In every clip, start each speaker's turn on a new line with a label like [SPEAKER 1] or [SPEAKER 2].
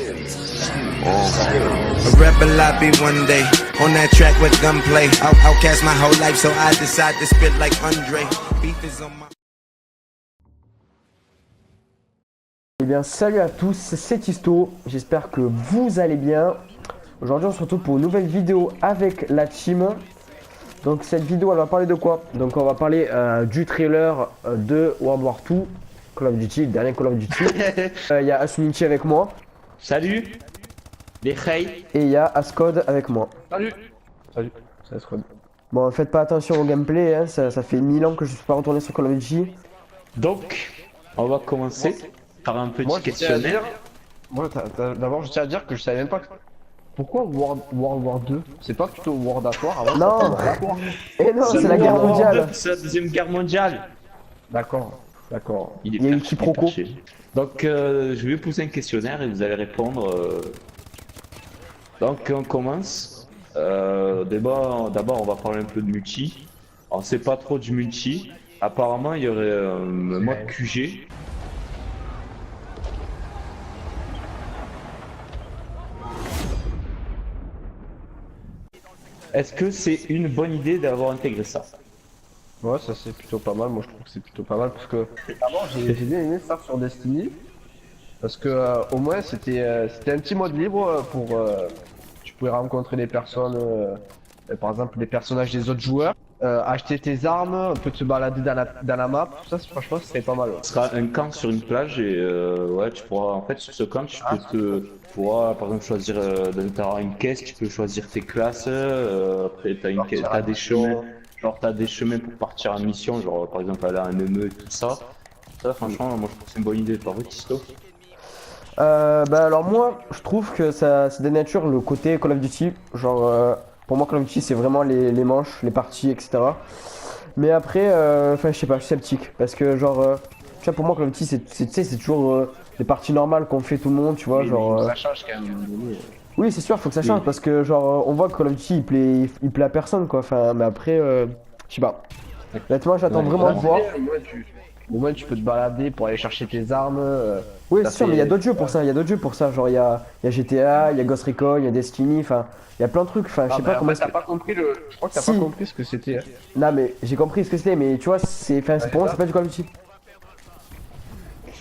[SPEAKER 1] A rebel I be one day, on that track with gunplay. Outcast my whole life, so I decide to spit like Andre. Beef is on my...
[SPEAKER 2] Eh bien salut à tous, c'est Tisto, j'espère que vous allez bien. Aujourd'hui on se retrouve pour une nouvelle vidéo avec la team. Donc cette vidéo elle va parler de quoi? Donc on va parler du trailer de World War 2, Call of Duty, le dernier Call of Duty. Il y a Asuminchi avec moi.
[SPEAKER 3] Salut les Khay.
[SPEAKER 2] Et il y a Ascode avec moi.
[SPEAKER 3] Salut. Salut, c'est Ascode.
[SPEAKER 2] Bon faites pas attention au gameplay, hein, ça fait 1000 ans que je suis pas retourné sur Call of Duty.
[SPEAKER 3] Donc on va commencer par un petit questionnaire.
[SPEAKER 4] D'abord je tiens à dire que je savais même pas pourquoi World War 2. C'est pas plutôt World at War avant?
[SPEAKER 2] Non. Et non, c'est la guerre mondiale.
[SPEAKER 3] C'est la deuxième guerre mondiale.
[SPEAKER 4] D'accord.
[SPEAKER 2] Il y a eu quiproquo.
[SPEAKER 3] Donc je vais vous poser un questionnaire et vous allez répondre. Donc on commence. D'abord on va parler un peu de multi. On sait pas trop du multi. Apparemment il y aurait un mode QG. Est-ce que c'est une bonne idée d'avoir intégré ça?
[SPEAKER 4] Ouais, ça c'est plutôt pas mal. Moi je trouve que c'est plutôt pas mal parce que d'abord j'ai bien aimé ça sur Destiny parce que au moins c'était un petit mode libre pour tu pouvais rencontrer des personnes, par exemple les personnages des autres joueurs, acheter tes armes, un peu te balader dans la map. Tout ça franchement ce serait pas mal. Ouais.
[SPEAKER 3] Ce sera un camp sur une plage et ouais tu pourras en fait sur ce camp tu pourras par exemple choisir t'as une caisse, tu peux choisir tes classes, après t'as des chemins, genre t'as des chemins pour partir en mission, genre par exemple aller à un émeu et tout ça. Ça franchement moi je trouve que c'est une bonne idée, pas vrai Tisto?
[SPEAKER 2] Bah alors moi je trouve que ça dénature le côté Call of Duty. Genre pour moi Call of Duty c'est vraiment les manches, les parties etc. Mais après enfin je sais pas, je suis sceptique parce que genre tu vois pour moi Call of Duty c'est toujours les parties normales qu'on fait tout le monde, tu vois, genre
[SPEAKER 4] Ça change quand même.
[SPEAKER 2] oui c'est sûr faut que ça change parce que genre on voit que Call of Duty il plaît à personne quoi, enfin mais après je sais pas. Honnêtement j'attends vraiment de voir.
[SPEAKER 4] Au moins tu peux te balader pour aller chercher tes armes.
[SPEAKER 2] Oui c'est sûr mais il y a d'autres jeux pour ça, genre il y a GTA, il y a Ghost Recon, il y a Destiny, enfin il y a plein de trucs, enfin je sais pas comment
[SPEAKER 4] t'as pas compris je crois que t'as pas compris ce que c'était.
[SPEAKER 2] Non mais j'ai compris ce que c'était mais tu vois c'est pour moi c'est pas du Call of Duty.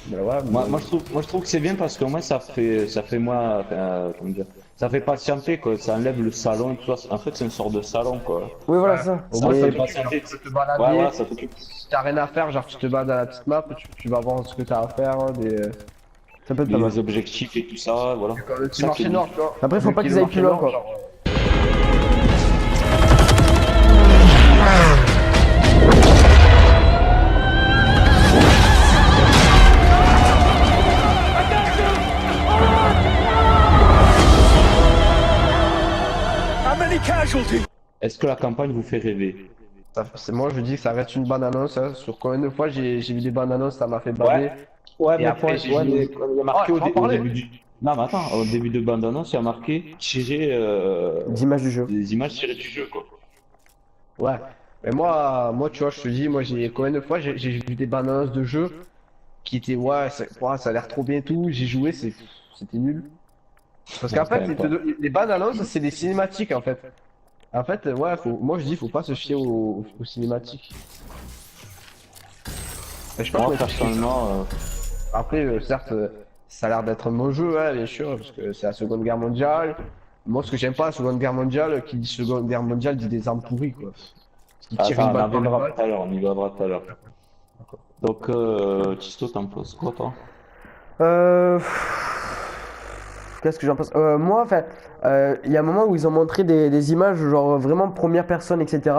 [SPEAKER 4] Bah ouais,
[SPEAKER 3] Moi je trouve que c'est bien parce que moi ça fait moi comment dire, ça fait patienter quoi, ça enlève le salon et tout ça. En fait c'est une sorte de salon quoi.
[SPEAKER 2] Oui voilà ça.
[SPEAKER 4] Au moins,
[SPEAKER 3] Ça
[SPEAKER 4] ça
[SPEAKER 3] fait
[SPEAKER 4] fait
[SPEAKER 3] patienter.
[SPEAKER 4] tu peux te balader.
[SPEAKER 3] Ouais, ça fait
[SPEAKER 4] Si t'as rien à faire, genre tu te balades dans la petite map, tu vas voir ce que t'as à faire,
[SPEAKER 2] Ça peut être pas mal.
[SPEAKER 3] les objectifs et tout ça, voilà.
[SPEAKER 4] le petit
[SPEAKER 3] Ça,
[SPEAKER 4] marché
[SPEAKER 3] c'est
[SPEAKER 4] nord, tu vois.
[SPEAKER 2] Après faut pas qu'ils aillent plus loin quoi.
[SPEAKER 3] Est-ce que la campagne vous fait rêver?
[SPEAKER 4] Moi je dis que ça reste une bonne annonce, hein. Sur combien de fois j'ai vu des bonnes annonces, ça m'a fait bader.
[SPEAKER 3] Ouais,
[SPEAKER 4] Et
[SPEAKER 3] mais
[SPEAKER 4] après,
[SPEAKER 3] il y a marqué au début du... Non, mais attends, au début de bande-annonce, il y a marqué tirer
[SPEAKER 2] D'image du jeu.
[SPEAKER 3] des images tirées du jeu, quoi.
[SPEAKER 4] Ouais. Mais moi tu vois, je te dis, moi j'ai combien de fois j'ai vu des bandes annonces de jeux qui étaient ouais, ça a l'air trop bien et tout, j'ai joué, c'était nul. Parce qu'en fait, les bandes annonces, c'est des cinématiques en fait. En fait, ouais, moi je dis, faut pas se fier aux cinématiques. Je sais pas
[SPEAKER 3] Moi,
[SPEAKER 4] comment
[SPEAKER 3] personnellement,
[SPEAKER 4] Après, certes, ça a l'air d'être un bon jeu, hein, bien sûr, parce que c'est la Seconde Guerre mondiale. Moi, ce que j'aime pas, la Seconde Guerre mondiale, qui dit Seconde Guerre mondiale dit des armes pourries, quoi. Qui tire
[SPEAKER 3] attends,
[SPEAKER 4] une balle par le
[SPEAKER 3] on
[SPEAKER 4] bas.
[SPEAKER 3] tout à l'heure, on y viendra tout à l'heure. Donc, Tisto, t'en penses quoi, toi?
[SPEAKER 2] Qu'est-ce que j'en pense? Moi, enfin, il y a un moment où ils ont montré des images, genre vraiment première personne, etc.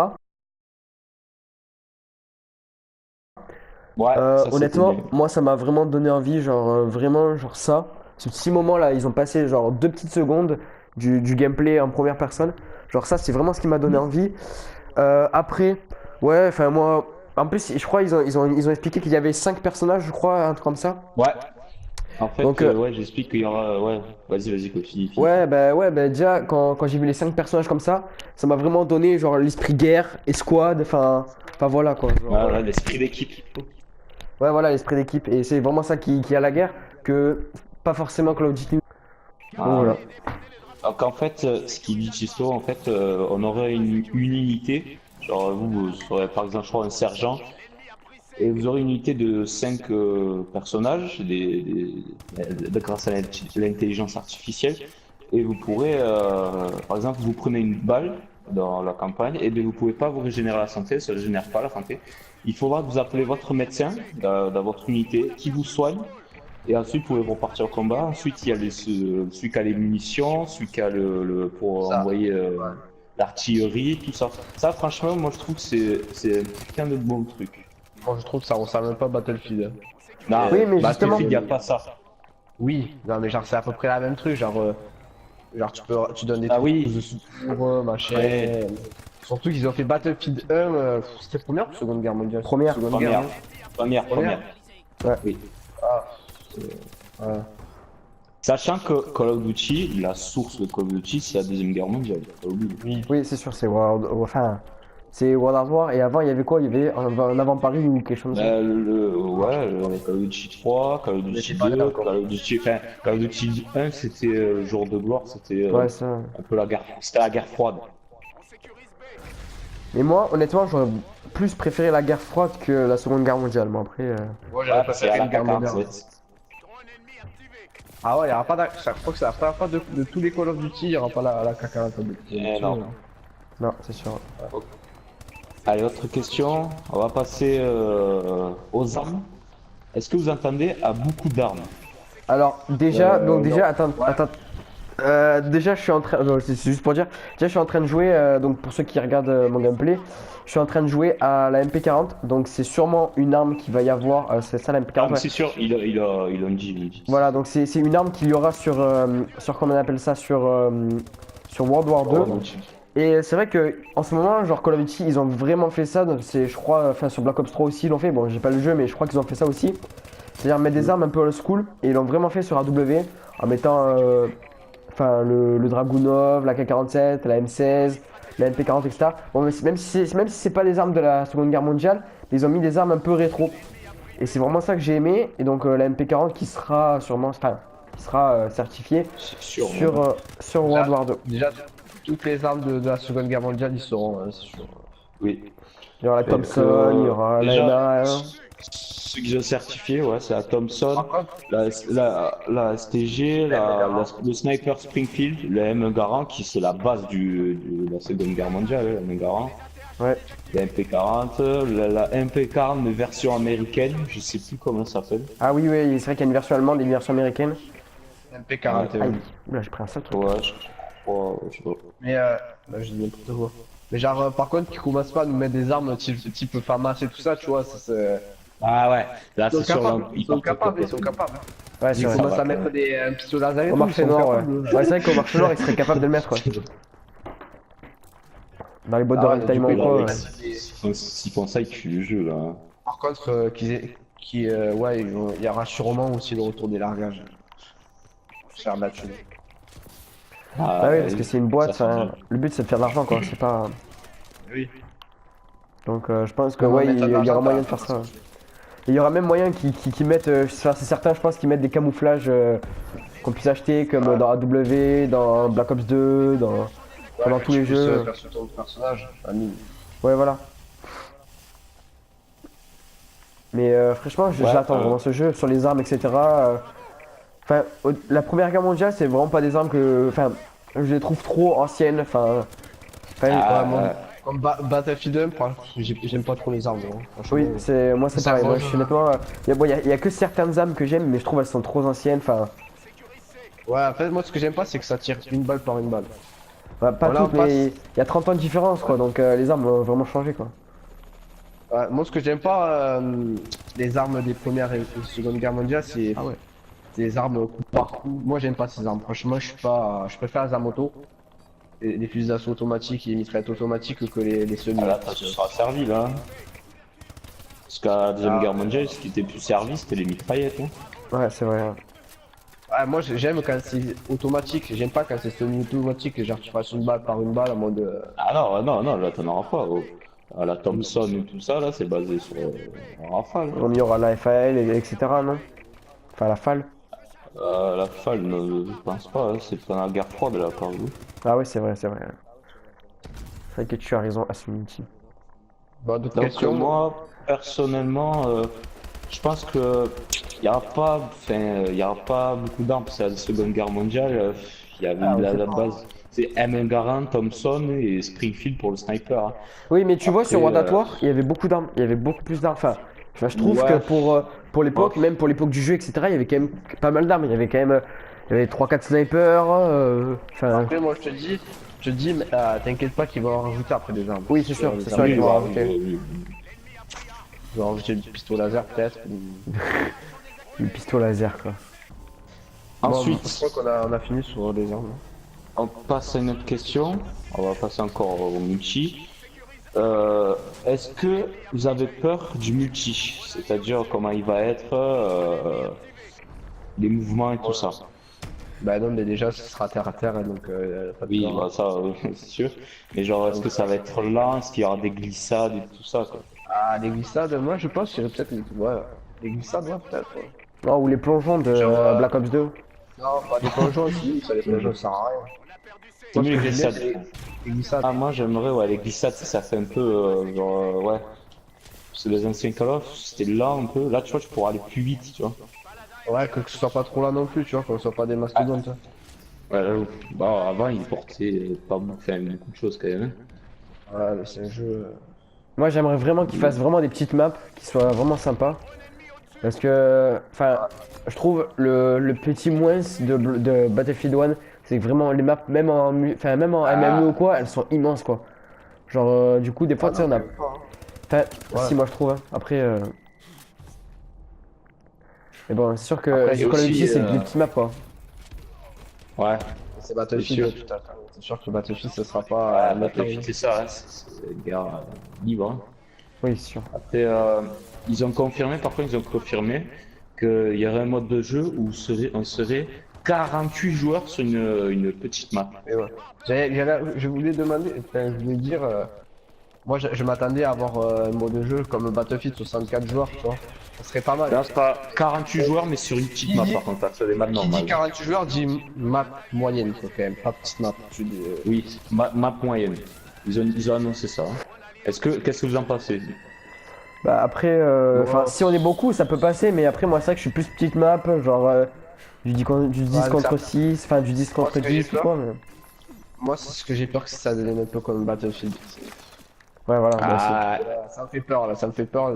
[SPEAKER 3] Ouais, ça,
[SPEAKER 2] Honnêtement,
[SPEAKER 3] c'était bien.
[SPEAKER 2] moi, ça m'a vraiment donné envie, genre vraiment, genre ça. Ce petit moment-là, ils ont passé genre 2 petites secondes du gameplay en première personne. Genre ça, c'est vraiment ce qui m'a donné envie. Après, ouais, enfin moi, en plus, je crois ils ont expliqué qu'il y avait 5 personnages, je crois, un truc comme ça.
[SPEAKER 3] Ouais. En fait,
[SPEAKER 2] Donc,
[SPEAKER 3] ouais, j'explique qu'il y aura... Ouais, vas-y, continue.
[SPEAKER 2] ouais, bah déjà, quand j'ai vu les 5 personnages comme ça m'a vraiment donné genre l'esprit guerre, escouade, enfin voilà quoi. Genre,
[SPEAKER 3] Ouais, l'esprit d'équipe.
[SPEAKER 2] ouais, voilà, l'esprit d'équipe. Et c'est vraiment ça qui a la guerre, que pas forcément Call of Duty.
[SPEAKER 3] Ah,
[SPEAKER 2] voilà.
[SPEAKER 3] Donc en fait, ce qu'il dit Tisto, en fait, on aurait une unité, genre vous serez par exemple, je crois, un sergent, et vous aurez une unité de 5 personnages, grâce à l'intelligence artificielle, et vous pourrez, par exemple, vous prenez une balle dans la campagne, et bien vous pouvez pas vous régénérer la santé, ça ne régénère pas la santé. Il faudra que vous appelez votre médecin dans votre unité, qui vous soigne. Et ensuite, vous pouvez repartir au combat. Ensuite, il y a celui qui a les munitions, celui qui a pour
[SPEAKER 4] Ça,
[SPEAKER 3] envoyer
[SPEAKER 4] ouais.
[SPEAKER 3] l'artillerie, tout ça. Ça, franchement, moi, je trouve que c'est un putain de bon truc.
[SPEAKER 4] Moi je trouve que ça ressemble même pas à Battlefield.
[SPEAKER 3] Non,
[SPEAKER 2] Oui, mais
[SPEAKER 3] Battlefield,
[SPEAKER 2] justement-
[SPEAKER 3] il n'y a pas ça.
[SPEAKER 4] Oui, non mais genre c'est à peu près la même truc, genre tu donnes des
[SPEAKER 3] Ah
[SPEAKER 4] trucs
[SPEAKER 3] oui.
[SPEAKER 4] de secours, machin.
[SPEAKER 3] Ouais.
[SPEAKER 4] Surtout qu'ils ont fait Battlefield 1, c'était première ou seconde guerre mondiale?
[SPEAKER 2] Première.
[SPEAKER 4] Seconde
[SPEAKER 3] Première.
[SPEAKER 4] guerre, non
[SPEAKER 3] Première.
[SPEAKER 4] Première.
[SPEAKER 2] Ouais.
[SPEAKER 3] Oui.
[SPEAKER 4] Ouais.
[SPEAKER 3] Sachant que Call of Duty, la source de Call of Duty, c'est la Deuxième Guerre mondiale. Faut pas oublier.
[SPEAKER 2] Oui, c'est sûr, c'est enfin, c'est World at War. Et avant, il y avait quoi? Il y avait un avant-Paris ou quelque chose comme ça.
[SPEAKER 3] Le Call of Duty 3, Call of Duty 2, Call of Duty, enfin, Call of Duty 1, c'était jour de gloire, c'était
[SPEAKER 2] Ouais, ça.
[SPEAKER 3] un peu la guerre, c'était la guerre froide.
[SPEAKER 2] Mais moi, honnêtement, j'aurais plus préféré la guerre froide que la Seconde Guerre mondiale. Moi, après,
[SPEAKER 4] Moi
[SPEAKER 3] Ouais,
[SPEAKER 4] j'aurais
[SPEAKER 3] parce qu'il y
[SPEAKER 4] préféré
[SPEAKER 3] a
[SPEAKER 4] une
[SPEAKER 3] la
[SPEAKER 4] guerre mondiale.
[SPEAKER 3] K-47.
[SPEAKER 4] Ah ouais, il y aura pas je crois que c'est la première fois de tous les Call of Duty, il y aura pas la K-47.
[SPEAKER 3] Non.
[SPEAKER 2] non, c'est sûr.
[SPEAKER 3] Allez, autre question. On va passer aux armes. Est-ce que vous entendez à beaucoup d'armes?
[SPEAKER 2] Alors, déjà, donc déjà,
[SPEAKER 4] non.
[SPEAKER 2] attends. Déjà, je suis en train, c'est juste pour dire, déjà, je suis en train de jouer, donc pour ceux qui regardent mon gameplay, je suis en train de jouer à la MP40, donc c'est sûrement une arme qui va y avoir, c'est ça la MP40.
[SPEAKER 3] Ah, mais
[SPEAKER 2] ouais.
[SPEAKER 3] c'est sûr, il a dit.
[SPEAKER 2] Voilà, donc c'est une arme qu'il y aura sur comment on appelle ça, sur World War 2. Et c'est vrai que en ce moment, genre Call of Duty, ils ont vraiment fait ça, donc c'est, je crois, enfin sur Black Ops 3 aussi, ils l'ont fait, bon, j'ai pas le jeu, mais je crois qu'ils ont fait ça aussi. C'est-à-dire mettre des armes un peu old school, et ils l'ont vraiment fait sur AW, en mettant enfin le Dragunov, la K-47, la M16, la MP40, etc. Bon, mais même si c'est pas des armes de la Seconde Guerre mondiale, ils ont mis des armes un peu rétro. Et c'est vraiment ça que j'ai aimé. Et donc la MP40 qui sera sûrement, enfin, qui sera certifiée
[SPEAKER 3] C'est sûr.
[SPEAKER 2] sur World War 2.
[SPEAKER 4] Déjà, toutes les armes de la Seconde Guerre mondiale, ils seront, c'est sûr.
[SPEAKER 3] Oui.
[SPEAKER 2] Il y aura la Thompson, il y aura la
[SPEAKER 3] déjà,
[SPEAKER 2] MA1.
[SPEAKER 3] ceux qui ont certifié, ouais, c'est la Thompson,
[SPEAKER 4] Par contre,
[SPEAKER 3] la STG, le Sniper Springfield, le M Garand, qui c'est la base de la Seconde Guerre mondiale, le M Garand.
[SPEAKER 2] Ouais.
[SPEAKER 3] La MP40, la MP40 mais version américaine, je sais plus comment ça s'appelle.
[SPEAKER 2] Ah oui, oui, c'est vrai qu'il y a une version allemande et une version américaine.
[SPEAKER 4] MP41.
[SPEAKER 2] Aïe, oula, j'ai pris un sale truc.
[SPEAKER 3] Ouais, je crois, je sais pas.
[SPEAKER 4] Mais là, je dis n'importe quoi. Mais genre, par contre, qu'ils commencent pas à nous mettre des armes type FAMAS et tout ça, tu vois, ça c'est.
[SPEAKER 3] Ah ouais, là
[SPEAKER 4] Ils
[SPEAKER 3] c'est
[SPEAKER 4] sont
[SPEAKER 3] sûr,
[SPEAKER 4] capables,
[SPEAKER 3] ils
[SPEAKER 4] ils sont
[SPEAKER 3] partent
[SPEAKER 4] capables,
[SPEAKER 3] au
[SPEAKER 4] ils sont capables.
[SPEAKER 2] Ouais, c'est
[SPEAKER 4] Ils
[SPEAKER 2] vrai.
[SPEAKER 4] commencent
[SPEAKER 3] va,
[SPEAKER 4] à
[SPEAKER 3] quand
[SPEAKER 4] mettre des pistolets laser et
[SPEAKER 2] Au
[SPEAKER 4] tout,
[SPEAKER 2] marché
[SPEAKER 4] ils sont
[SPEAKER 2] noir, ouais.
[SPEAKER 4] capables.
[SPEAKER 2] Ouais, c'est vrai qu'au marché noir, ils seraient capables de le mettre, ouais. Dans les boîtes de
[SPEAKER 4] Ah ouais,
[SPEAKER 2] ravitaillement
[SPEAKER 4] du
[SPEAKER 2] ou
[SPEAKER 4] coup,
[SPEAKER 2] quoi.
[SPEAKER 4] là,
[SPEAKER 2] Ouais.
[SPEAKER 3] S'ils font ça, ils tuent le jeu là.
[SPEAKER 4] Par contre, ouais, il y aura sûrement aussi le retour des largages. Faire de la thune.
[SPEAKER 2] Bah oui, parce que c'est une boîte,
[SPEAKER 3] ça,
[SPEAKER 2] enfin, le but c'est de faire de l'argent, quoi. C'est pas.
[SPEAKER 4] Oui.
[SPEAKER 2] Donc je pense que
[SPEAKER 4] On va
[SPEAKER 2] ouais,
[SPEAKER 4] mettre
[SPEAKER 2] il
[SPEAKER 4] de
[SPEAKER 2] y
[SPEAKER 4] l'argent
[SPEAKER 2] aura moyen de
[SPEAKER 4] par-
[SPEAKER 2] faire ça. Et il y aura même moyen qu'ils mettent, enfin, c'est certain, je pense qu'ils mettent des camouflages qu'on puisse acheter comme dans AW, dans Black Ops 2, dans tous les jeux.
[SPEAKER 4] Faire ce tour de personnage. Ami.
[SPEAKER 2] Ouais, voilà. Mais franchement, j'attends vraiment ce jeu sur les armes, etc. Enfin, la Première Guerre mondiale, c'est vraiment pas des armes que, enfin, je les trouve trop anciennes. Enfin,
[SPEAKER 3] Ah,
[SPEAKER 4] Comme Battlefield 1, j'aime pas trop les armes. Hein. Franchement,
[SPEAKER 2] oui, c'est moi c'est
[SPEAKER 4] Ça
[SPEAKER 2] pareil. Moi,
[SPEAKER 4] va,
[SPEAKER 2] je suis honnêtement, il y a que certaines armes que j'aime, mais je trouve elles sont trop anciennes. Enfin,
[SPEAKER 4] Ouais, en fait, moi, ce que j'aime pas, c'est que ça tire une balle par une balle.
[SPEAKER 2] pas
[SPEAKER 4] Voilà,
[SPEAKER 2] toutes,
[SPEAKER 4] on passe.
[SPEAKER 2] mais il y a 30 ans de différence, quoi. Donc les armes ont vraiment changé, quoi.
[SPEAKER 4] Ouais, moi, ce que j'aime pas, les armes des premières et seconde guerre mondiale, c'est
[SPEAKER 2] Ah ouais.
[SPEAKER 4] des armes coup par coup. Moi, j'aime pas ces armes. Franchement, je préfère les armes auto, les fusils d'assaut automatiques et les mitraillettes automatiques que les semi.
[SPEAKER 3] là, tu seras servi là. Parce qu'à la Deuxième Guerre mondiale, ce qui était plus servi, c'était les mitraillettes. Hein.
[SPEAKER 2] Ouais, c'est vrai.
[SPEAKER 4] Ouais, moi, j'aime quand c'est automatique. J'aime pas quand c'est semi-automatique. Genre, tu fasses une balle par une balle en mode.
[SPEAKER 3] Ah non, là t'en auras pas. Oh. À la Thompson et tout ça, là, c'est basé sur un rafale.
[SPEAKER 2] On y aura la FAL, etc. Non? Enfin, la FAL.
[SPEAKER 3] La FAL, je pense pas, hein, c'est pendant la guerre froide là, par vous.
[SPEAKER 2] Ah oui, c'est vrai, c'est vrai. C'est vrai que tu as raison, Asmunti.
[SPEAKER 4] Bon, d'autres
[SPEAKER 3] Donc
[SPEAKER 4] questions?
[SPEAKER 3] moi, personnellement, je pense que il y aura pas, enfin, il y aura pas beaucoup d'armes, parce que la Seconde Guerre mondiale, il y avait la base, c'est M1 Garand, Thompson et Springfield pour le sniper, hein.
[SPEAKER 2] Oui, mais tu vois, sur
[SPEAKER 3] Après,
[SPEAKER 2] World at War, il y avait beaucoup d'armes, il y avait beaucoup plus d'armes. Enfin, je trouve
[SPEAKER 3] Ouais.
[SPEAKER 2] que pour l'époque, même pour l'époque du jeu, etc., il y avait quand même pas mal d'armes. Il y avait quand même il y avait 3-4 snipers. Enfin,
[SPEAKER 4] Après, moi, je te dis, mais, t'inquiète pas qu'ils vont en rajouter après des armes.
[SPEAKER 2] oui, c'est sûr, c'est sûr,
[SPEAKER 3] oui,
[SPEAKER 2] ils vont
[SPEAKER 3] oui,
[SPEAKER 2] rajouter.
[SPEAKER 3] oui,
[SPEAKER 4] Ils vont rajouter du pistolet laser peut-être.
[SPEAKER 2] Le pistolet laser, quoi.
[SPEAKER 3] Ensuite,
[SPEAKER 4] je crois qu'on a fini sur les armes.
[SPEAKER 3] on passe à une autre question. On va passer encore au multi. Est-ce que vous avez peur du multi? C'est-à-dire comment il va être, les mouvements et tout ça?
[SPEAKER 4] Bah non, mais déjà, ce sera terre à terre, hein, donc pas de
[SPEAKER 3] Oui,
[SPEAKER 4] peur.
[SPEAKER 3] bah ça, c'est sûr. Mais genre, est-ce que ça va être lent? Est-ce qu'il y aura des glissades et tout ça, quoi?
[SPEAKER 4] Ah, les glissades, moi je pense qu'il y aurait peut-être les glissades, ouais, peut-être. Ouais.
[SPEAKER 2] Non, ou les plongeons de
[SPEAKER 4] Genre,
[SPEAKER 2] Black Ops 2.
[SPEAKER 4] Non, pas des plongeons aussi, ça les plongeons ça sert à rien.
[SPEAKER 3] C'est
[SPEAKER 4] Moi,
[SPEAKER 3] mieux
[SPEAKER 4] ce
[SPEAKER 3] les
[SPEAKER 4] que j'aime bien,
[SPEAKER 3] glissades.
[SPEAKER 4] les glissades.
[SPEAKER 3] Ah, moi j'aimerais, ouais, les glissades, ça fait un peu, genre, ouais. Parce que les anciens Call of, c'était lent un peu. Là, tu vois, tu pourras aller plus vite, tu vois.
[SPEAKER 4] Ouais, que ce soit pas trop là non plus, tu vois, qu'on soit pas des mastodontes. Hein.
[SPEAKER 3] Ouais, bah, avant, ils portaient pas beaucoup, enfin, beaucoup de choses quand même, hein.
[SPEAKER 4] Ouais, mais c'est un jeu.
[SPEAKER 2] Moi, j'aimerais vraiment qu'ils fassent vraiment des petites maps qui soient vraiment sympas. Parce que, enfin, je trouve le petit moins de Battlefield 1, c'est que vraiment les maps, même en MMO ou quoi, elles sont immenses, quoi. Genre, du coup, des fois, tu sais, on a. Enfin,
[SPEAKER 4] Ouais.
[SPEAKER 2] si, moi je trouve, hein. Après. Mais bon, c'est sûr que
[SPEAKER 4] Après, il y a
[SPEAKER 2] sur Call of
[SPEAKER 3] aussi,
[SPEAKER 2] Duty, c'est des petites maps, quoi.
[SPEAKER 3] Ouais.
[SPEAKER 4] C'est Battlefield, tout à fait. C'est sûr que Battlefield, ce sera pas.
[SPEAKER 3] Ouais, Battlefield, c'est ça, hein, c'est une guerre libre, hein.
[SPEAKER 2] Oui, c'est sûr.
[SPEAKER 3] Après, ils ont confirmé, par contre, ils ont confirmé qu'il y aurait un mode de jeu où on serait 48 joueurs sur une petite map.
[SPEAKER 4] Et ouais. Je voulais demander, enfin, je voulais dire, moi je m'attendais à avoir un mode de jeu comme Battlefield 64 joueurs, tu vois. Ça serait pas mal.
[SPEAKER 3] Là, ce sera 48 joueurs, mais sur une petite map, par contre, sur des maps
[SPEAKER 4] Qui dit
[SPEAKER 3] normales.
[SPEAKER 4] 48 joueurs dit map moyenne, quoi, quand même, pas petite map. Tu dis,
[SPEAKER 3] Oui, map moyenne. Ils ont annoncé ça, hein. Qu'est-ce que vous en pensez?
[SPEAKER 2] Bah, après, enfin, si on est beaucoup, ça peut passer, mais après, moi, c'est vrai que je suis plus petite map, genre du 10 contre 6, enfin, du 10 contre
[SPEAKER 4] ce que j'ai
[SPEAKER 2] 10 ou
[SPEAKER 4] peur.
[SPEAKER 2] quoi, mais.
[SPEAKER 4] Moi, c'est ce que j'ai peur que ça devienne un peu comme Battlefield.
[SPEAKER 2] Ouais, voilà. moi aussi.
[SPEAKER 3] Ah,
[SPEAKER 4] Ça me fait peur, là, ça me fait peur.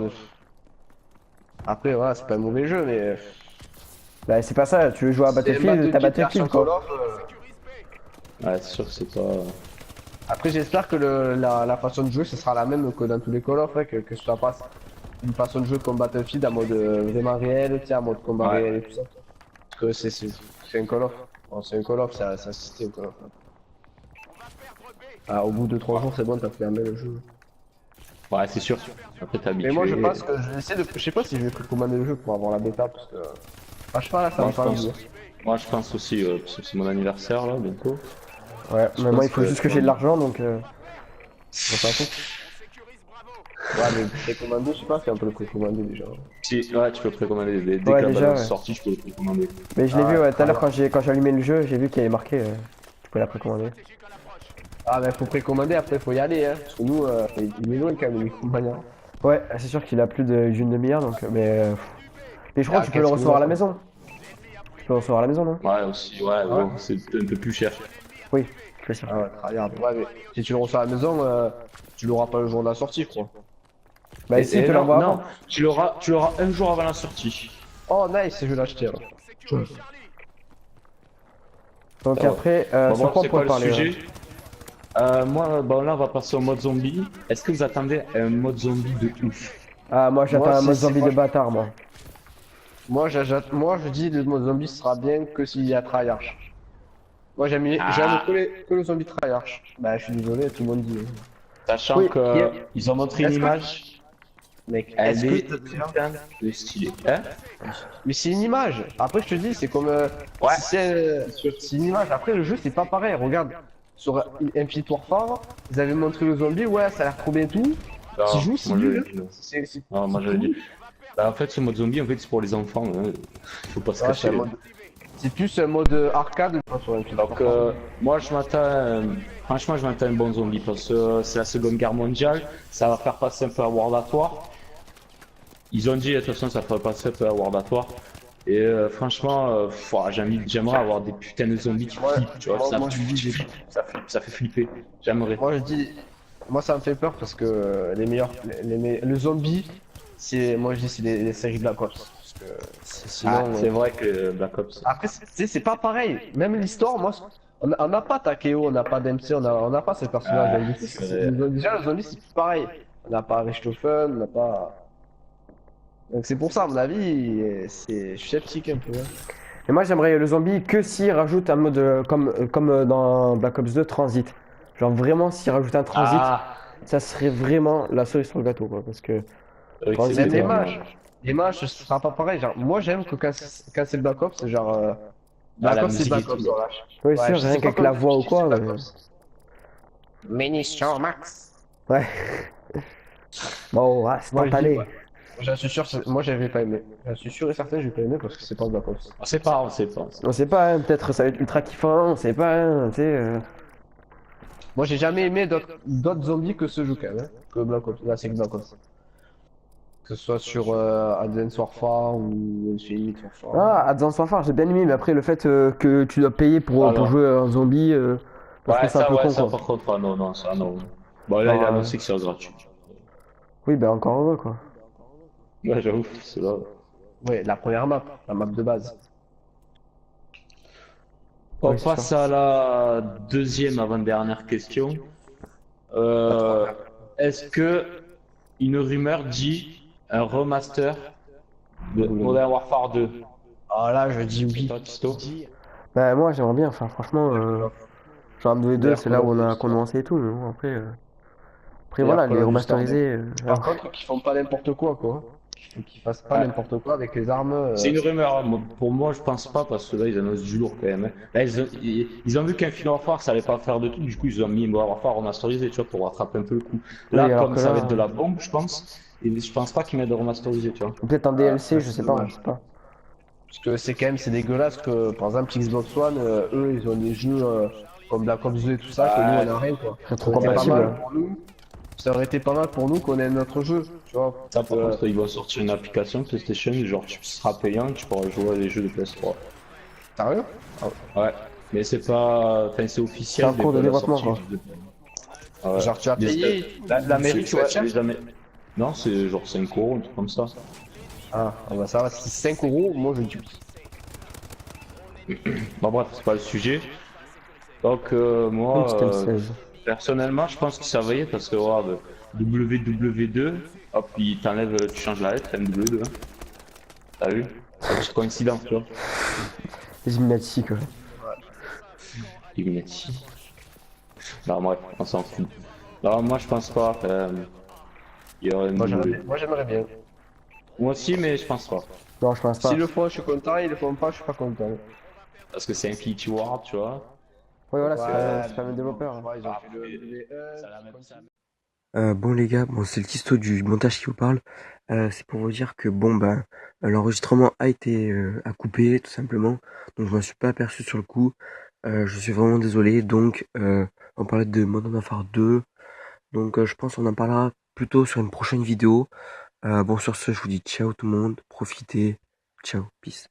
[SPEAKER 4] Après, voilà, c'est pas un mauvais jeu, mais.
[SPEAKER 2] Bah, c'est pas ça, tu veux jouer à Battlefield, t'as Battlefield, quoi.
[SPEAKER 3] ouais, c'est sûr que c'est pas.
[SPEAKER 4] Après, j'espère que la façon de jouer, ce sera la même que dans tous les Call of, hein, que ce soit pas une façon de jouer comme Battlefield en mode vraiment réel, tu sais, en mode combat
[SPEAKER 3] Ouais.
[SPEAKER 4] réel et tout ça. Parce que c'est un Call of. Bon, c'est un Call of, c'est un système Call of. Ah, au bout de 3 jours, c'est bon, t'as fermé le jeu.
[SPEAKER 3] Ouais, c'est sûr. Après, t'es habitué.
[SPEAKER 4] Mais moi, je pense que je sais pas si je vais précommander le jeu pour avoir la bêta, parce que. Franchement, là, ça
[SPEAKER 3] Moi,
[SPEAKER 4] me
[SPEAKER 3] je
[SPEAKER 4] parle
[SPEAKER 3] pense.
[SPEAKER 4] bien.
[SPEAKER 3] Moi, je pense aussi, parce que c'est mon anniversaire là, bientôt.
[SPEAKER 2] Ouais, mais moi, il
[SPEAKER 3] pense
[SPEAKER 2] faut
[SPEAKER 3] que-
[SPEAKER 2] juste que j'ai de l'argent, donc.
[SPEAKER 4] On s'en fout. Ouais, mais précommander, je sais pas si on peut le précommander déjà.
[SPEAKER 3] Si, ouais, tu peux précommander. Dès que
[SPEAKER 2] Ouais,
[SPEAKER 3] la
[SPEAKER 2] déjà,
[SPEAKER 3] balance
[SPEAKER 2] ouais.
[SPEAKER 3] est sortie, tu peux le précommander.
[SPEAKER 2] Mais je l'ai
[SPEAKER 4] Ah,
[SPEAKER 2] vu, ouais, tout à
[SPEAKER 4] ah,
[SPEAKER 2] l'heure, quand j'ai allumé le jeu, j'ai vu qu'il y avait marqué. Tu peux la précommander.
[SPEAKER 4] Ah, mais faut précommander, après, faut y aller, hein. Parce que nous, il est loin quand même, le Micromania.
[SPEAKER 2] Ouais, c'est sûr qu'il a plus d'une demi-heure, donc. Mais je crois
[SPEAKER 4] Ah,
[SPEAKER 2] que tu peux le
[SPEAKER 4] qu'est-ce
[SPEAKER 2] recevoir à
[SPEAKER 4] que
[SPEAKER 2] la
[SPEAKER 4] vous
[SPEAKER 2] maison. Tu peux le recevoir à la maison, non?
[SPEAKER 3] Ouais, aussi, ouais, bon, c'est un peu plus cher.
[SPEAKER 2] Oui, c'est sûr.
[SPEAKER 4] Ah ouais, regarde. Ouais, mais si tu le reçois à la maison, tu l'auras pas le jour de la sortie, je crois.
[SPEAKER 2] Bah, si, il te
[SPEAKER 3] non,
[SPEAKER 2] l'envoie
[SPEAKER 3] non,
[SPEAKER 2] avant.
[SPEAKER 3] tu l'auras un jour avant la sortie.
[SPEAKER 4] Oh, nice, je vais l'acheter, alors.
[SPEAKER 2] Donc
[SPEAKER 3] Ça va.
[SPEAKER 2] après,
[SPEAKER 3] Bon,
[SPEAKER 2] sur quoi on
[SPEAKER 3] c'est
[SPEAKER 2] peut
[SPEAKER 3] quoi le
[SPEAKER 2] parler?
[SPEAKER 3] sujet? Moi, bon, là, on va passer au mode zombie. Est-ce que vous attendez un mode zombie de ouf?
[SPEAKER 2] Ah, moi j'attends
[SPEAKER 4] Moi,
[SPEAKER 2] un mode
[SPEAKER 4] c'est
[SPEAKER 2] zombie
[SPEAKER 4] moi,
[SPEAKER 2] de bâtard, moi.
[SPEAKER 4] Moi, je dis le mode zombie sera bien que s'il y a tryhard. Moi, j'aime
[SPEAKER 3] Ah.
[SPEAKER 4] que le zombie tryhard. Bah, je suis désolé, tout le monde dit.
[SPEAKER 3] Sachant
[SPEAKER 2] Oui,
[SPEAKER 3] que ils ont montré une
[SPEAKER 4] Est-ce que-
[SPEAKER 3] image,
[SPEAKER 4] Mec,
[SPEAKER 3] elle
[SPEAKER 4] est-ce
[SPEAKER 3] est
[SPEAKER 4] que.
[SPEAKER 3] putain de stylée. Hein?
[SPEAKER 4] Mais c'est une image. Après, je te dis, c'est comme.
[SPEAKER 3] Ouais.
[SPEAKER 4] Si c'est une image. Après, le jeu, c'est pas pareil. Regarde, sur Infinite Warfare, ils avaient montré le zombie. Ouais, ça a l'air trop bien et tout.
[SPEAKER 3] Non,
[SPEAKER 4] Tu joues, c'est
[SPEAKER 3] moi, je
[SPEAKER 4] nul.
[SPEAKER 3] l'ai dit, non.
[SPEAKER 4] C'est.
[SPEAKER 3] Non, moi j'avais dit. Bah, en fait, ce mode zombie, en fait, c'est pour les enfants, hein. Faut pas se
[SPEAKER 4] Ouais,
[SPEAKER 3] cacher.
[SPEAKER 4] c'est un mode. C'est plus un mode arcade sur un film.
[SPEAKER 3] Donc, moi, franchement, je m'attends à un bon zombie parce que c'est la Seconde Guerre mondiale. Ça va faire passer un peu à World at War. Ils ont dit, de toute façon, ça ferait passer un peu à World at War. Et franchement, j'aimerais avoir des putains de zombies qui flippent, tu vois. Ça fait flipper. J'aimerais.
[SPEAKER 4] Moi je dis, moi ça me fait peur parce que le zombie, moi je dis c'est les séries Black Ops. Parce que sinon,
[SPEAKER 3] C'est vrai que Black Ops.
[SPEAKER 4] après c'est pas pareil. Même l'histoire, moi, on n'a pas Takeo, on n'a pas Dempsey, on n'a pas ces personnages. Donc, du coup, déjà le zombie c'est plus pareil. On n'a pas Richthofen, on n'a pas. Donc c'est pour ça, à mon avis, je suis sceptique un peu. Hein.
[SPEAKER 2] Et moi j'aimerais le zombie que s'il rajoute un mode comme dans Black Ops 2 Transit. Genre vraiment s'il rajoute un transit, ça serait vraiment la cerise sur le gâteau quoi. Parce que Transit,
[SPEAKER 4] Même les matchs, ce sera pas pareil. Genre, moi j'aime que quand c'est Black Ops, c'est genre. Black Ops c'est Black Ops. Voilà.
[SPEAKER 2] oui,
[SPEAKER 4] Ouais,
[SPEAKER 2] sûr,
[SPEAKER 4] je sais
[SPEAKER 2] rien
[SPEAKER 4] pas
[SPEAKER 2] qu'avec la
[SPEAKER 4] comment
[SPEAKER 2] voix ou
[SPEAKER 4] c'est
[SPEAKER 2] quoi.
[SPEAKER 4] Black
[SPEAKER 2] mais-
[SPEAKER 4] Ops. Munitions max.
[SPEAKER 2] Ouais. Bon, ouais, c'est
[SPEAKER 4] Moi,
[SPEAKER 2] pas
[SPEAKER 4] je dis,
[SPEAKER 2] allé.
[SPEAKER 4] ouais. J'en suis sûr, moi j'avais pas aimé. J'en suis sûr et certain, j'ai pas aimé parce que c'est pas Black Ops.
[SPEAKER 3] On sait pas, on sait pas.
[SPEAKER 2] On sait pas, hein, peut-être ça va être ultra kiffant, on sait pas, hein, tu sais.
[SPEAKER 4] Moi j'ai jamais aimé d'autres zombies que ce jeu quand même. Hein, que Black Ops. Là c'est que Black Ops. Que ce soit sur Advanced Warfare ou Infinite Warfare.
[SPEAKER 2] Ah, Advance Warfare, j'ai bien aimé, mais après le fait que tu dois payer pour
[SPEAKER 3] Alors.
[SPEAKER 2] jouer un zombie, je trouve ça un peu con
[SPEAKER 3] ça
[SPEAKER 2] quoi.
[SPEAKER 3] par contre, ah, non, ça non. Bon, là, il a annoncé que c'est gratuit.
[SPEAKER 2] Oui, ben encore heureux quoi.
[SPEAKER 3] Ouais, j'avoue, c'est là.
[SPEAKER 4] Ouais, la première map, la map de base.
[SPEAKER 3] On
[SPEAKER 2] Oui, c'est
[SPEAKER 3] passe à la deuxième avant-dernière question. Est-ce que une rumeur dit un remaster de Modern Warfare 2?
[SPEAKER 4] Ah là je dis oui.
[SPEAKER 3] Toi, Tisto?
[SPEAKER 2] Ben moi j'aimerais bien, enfin franchement, genre M2 2 c'est là où on a commencé et tout, mais bon, après voilà, les remasterisés.
[SPEAKER 4] Par contre, qu'ils font pas n'importe quoi. Qu'ils fassent pas n'importe quoi avec les armes.
[SPEAKER 3] C'est une rumeur, hein. Pour moi je pense pas parce que là ils annoncent du lourd quand même. Hein. Là ils ont vu qu'Infinite Warfare ça allait pas faire de tout, du coup ils ont mis Modern Warfare remasterisé, tu vois, pour rattraper un peu le coup. Là
[SPEAKER 2] Oui, alors
[SPEAKER 3] comme
[SPEAKER 2] que
[SPEAKER 3] ça
[SPEAKER 2] là,
[SPEAKER 3] va être de la bombe je pense, et je pense pas qu'ils mettent de remasterisé, tu vois.
[SPEAKER 2] Peut-être en DLC, je sais pas,
[SPEAKER 4] dommage.
[SPEAKER 2] je sais pas.
[SPEAKER 4] Parce que c'est quand même c'est dégueulasse que par exemple Xbox One, eux ils ont des jeux comme Black Ops 2 et tout ça, que nous on a rien quoi.
[SPEAKER 2] Rétrocompatible.
[SPEAKER 4] Ça aurait été pas mal pour nous qu'on ait notre jeu, tu vois.
[SPEAKER 3] Ça par contre ils vont sortir une application PlayStation, genre tu seras payant, tu pourras jouer à des jeux de PS3.
[SPEAKER 4] Sérieux?
[SPEAKER 3] Ouais, mais c'est pas, enfin c'est officiel.
[SPEAKER 2] C'est en cours de
[SPEAKER 3] la
[SPEAKER 2] développement,
[SPEAKER 3] sortie
[SPEAKER 2] quoi.
[SPEAKER 3] Ouais.
[SPEAKER 4] Genre tu as payé
[SPEAKER 3] L'Amérique,
[SPEAKER 4] c'est cher?
[SPEAKER 3] Non, c'est genre 5 euros, un truc comme ça.
[SPEAKER 4] Ah bah ça va, si 5 euros, moi je dis oui.
[SPEAKER 3] Bon bref, c'est pas le sujet. Donc moi, personnellement, je pense que ça va y être parce que regarde, WW2, hop, il t'enlève, tu changes la lettre, MW2. Hein. T'as vu? C'est coïncidence, tu vois.
[SPEAKER 2] Les Illuminati quoi.
[SPEAKER 3] Illuminati. Non, bref, on s'en fout. Non, moi je pense pas. Il y aurait
[SPEAKER 4] Moi j'aimerais bien.
[SPEAKER 3] Moi aussi, mais je pense pas.
[SPEAKER 2] Non, je pense pas.
[SPEAKER 4] S'ils le font, je suis content, ils le font pas, je suis pas content.
[SPEAKER 3] Parce que c'est Infinity Ward, tu vois.
[SPEAKER 2] Oui, voilà,
[SPEAKER 4] Ouais,
[SPEAKER 2] c'est pas le même développeur. Hein.
[SPEAKER 4] Ouais, ils ont fait le
[SPEAKER 3] Ça l'amène ça.
[SPEAKER 5] Bon les gars, bon c'est le Tisto du montage qui vous parle. C'est pour vous dire que bon ben l'enregistrement a été à couper tout simplement, donc je m'en suis pas aperçu sur le coup. Je suis vraiment désolé. Donc on parlait de Modern Warfare 2, donc je pense qu'on en parlera plutôt sur une prochaine vidéo. Bon sur ce, je vous dis ciao tout le monde, profitez, ciao, peace.